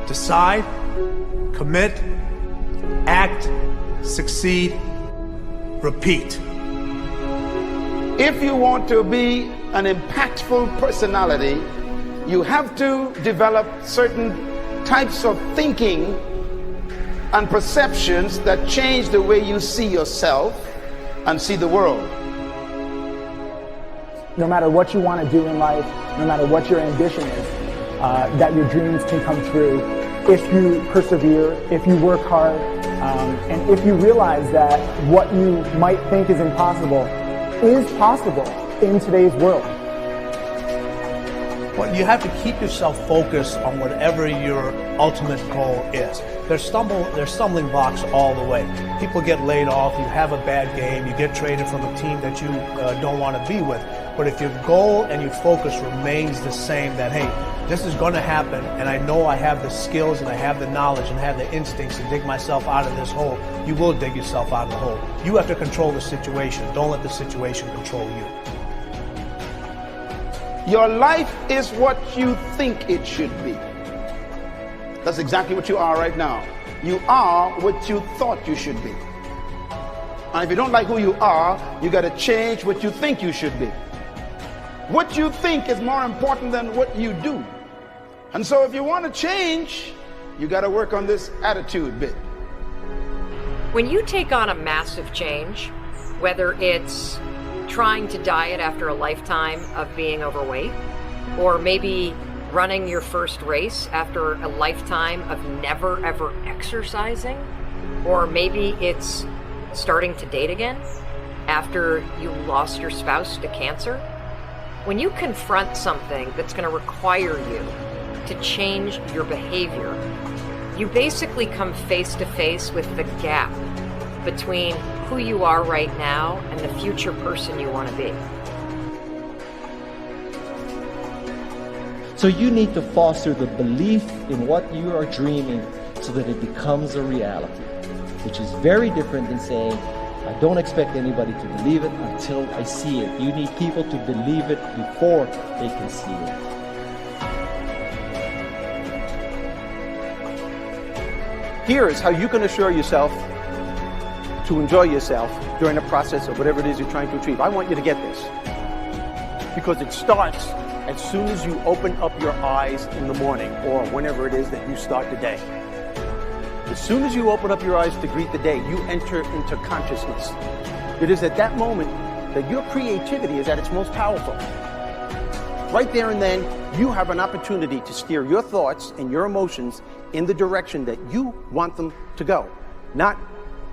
Decide, commit, act, succeed, repeat. If you want to be an impactful personality, you have to develop certain types of thinking and perceptions that change the way you see yourself and see the world. No matter what you want to do in life, no matter what your ambition is, that your dreams can come true if you persevere, if you work hard, and if you realize that what you might think is impossible is possible in today's world. Well, you have to keep yourself focused on whatever your ultimate goal is. There's stumbling blocks all the way. People get laid off, you have a bad game, you get traded from a team that you don't want to be with. But if your goal and your focus remains the same, that, hey, this is going to happen, and I know I have the skills and I have the knowledge and I have the instincts to dig myself out of this hole, you will dig yourself out of the hole. You have to control the situation. Don't let the situation control you. Your life is what you think it should be. That's exactly what you are right now. You are what you thought you should be. And if you don't like who you are, you got to change what you think you should be. What you think is more important than what you do. And so if you want to change, you got to work on this attitude bit. When you take on a massive change, whether it's trying to diet after a lifetime of being overweight, or maybe running your first race after a lifetime of never ever exercising, or maybe it's starting to date again after you lost your spouse to cancer. When you confront something that's going to require you to change your behavior, you basically come face to face with the gap between who you are right now and the future person you want to be. So you need to foster the belief in what you are dreaming so that it becomes a reality, which is very different than saying, I don't expect anybody to believe it until I see it. You need people to believe it before they can see it. Here is how you can assure yourself to enjoy yourself during the process of whatever it is you're trying to achieve. I want you to get this, because it starts as soon as you open up your eyes in the morning, or whenever it is that you start the day. As soon as you open up your eyes to greet the day, you enter into consciousness. It is at that moment that your creativity is at its most powerful. Right there and then, you have an opportunity to steer your thoughts and your emotions in the direction that you want them to go, not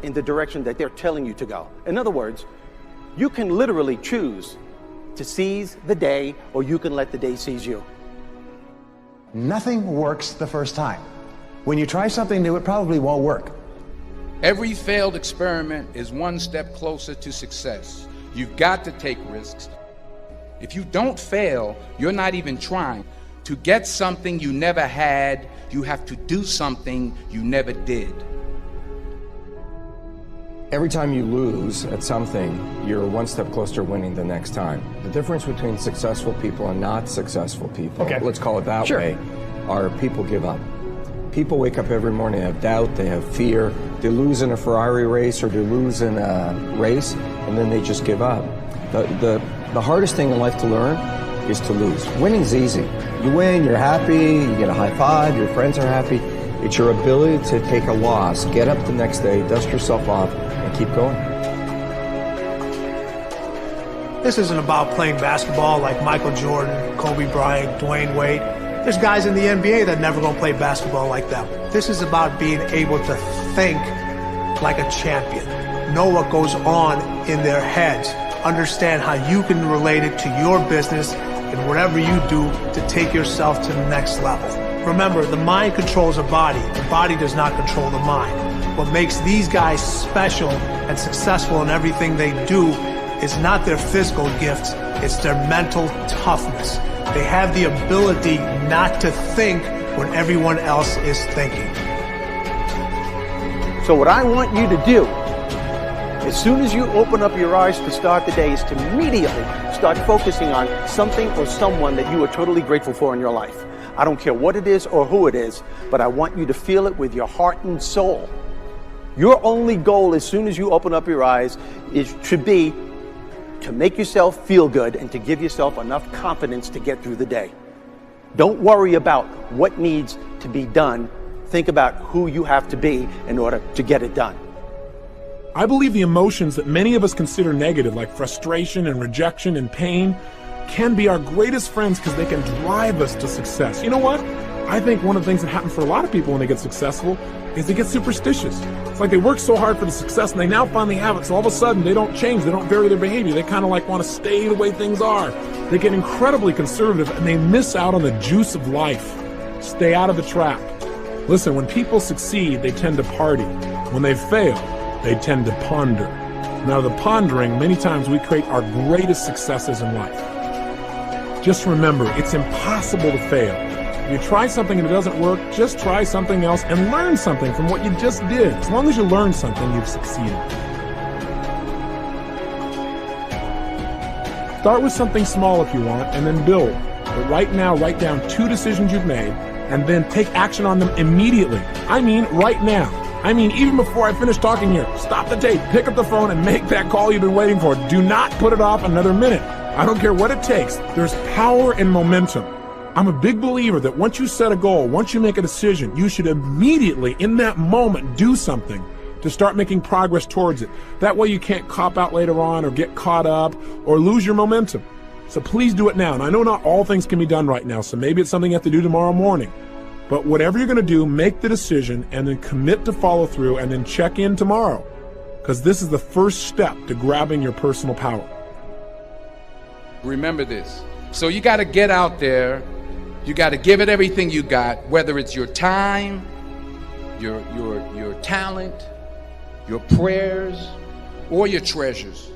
in the direction that they're telling you to go. In other words, you can literally choose to seize the day, or you can let the day seize you. Nothing works the first time. When you try something new, it probably won't work. Every failed experiment is one step closer to success. You've got to take risks. If you don't fail, you're not even trying. To get something you never had, you have to do something you never did. Every time you lose at something, you're one step closer to winning the next time. The difference between successful people and not successful people, let's call it that way, are people give up. People wake up every morning, they have doubt, they have fear, they lose in a Ferrari race or they lose in a race, and then they just give up. The hardest thing in life to learn is to lose. Winning's easy. You win, you're happy, you get a high five, your friends are happy. It's your ability to take a loss, get up the next day, dust yourself off, and keep going. This isn't about playing basketball like Michael Jordan, Kobe Bryant, Dwayne Wade. There's guys in the NBA that never gonna play basketball like them. This is about being able to think like a champion, know what goes on in their heads, understand how you can relate it to your business and whatever you do to take yourself to the next level. Remember, the mind controls the body does not control the mind. What makes these guys special and successful in everything they do is not their physical gifts, it's their mental toughness. They have the ability not to think when everyone else is thinking. So what I want you to do, as soon as you open up your eyes to start the day, is to immediately start focusing on something or someone that you are totally grateful for in your life. I don't care what it is or who it is, but I want you to feel it with your heart and soul. Your only goal as soon as you open up your eyes should be to make yourself feel good and to give yourself enough confidence to get through the day. Don't worry about what needs to be done. Think about who you have to be in order to get it done. I believe the emotions that many of us consider negative, like frustration and rejection and pain, can be our greatest friends because they can drive us to success. You know what? I think one of the things that happens for a lot of people when they get successful is they get superstitious. It's like they work so hard for the success and they now finally have it, so all of a sudden they don't change, they don't vary their behavior, they kind of like want to stay the way things are. They get incredibly conservative and they miss out on the juice of life. Stay out of the trap. Listen, when people succeed, they tend to party. When they fail, they tend to ponder. Now, the pondering, many times we create our greatest successes in life. Just remember, it's impossible to fail. If you try something and it doesn't work, just try something else and learn something from what you just did. As long as you learn something, you've succeeded. Start with something small if you want, and then build. But right now, write down 2 decisions you've made, and then take action on them immediately. I mean, right now. I mean, even before I finish talking here, stop the tape, pick up the phone, and make that call you've been waiting for. Do not put it off another minute. I don't care what it takes. There's power in momentum. I'm a big believer that once you set a goal, once you make a decision, you should immediately, in that moment, do something to start making progress towards it. That way you can't cop out later on or get caught up or lose your momentum. So please do it now. And I know not all things can be done right now, so maybe it's something you have to do tomorrow morning. But whatever you're going to do, make the decision and then commit to follow through and then check in tomorrow. Because this is the first step to grabbing your personal power. Remember this. So you got to get out there. You got to give it everything you got, whether it's your time, your talent, your prayers, or your treasures.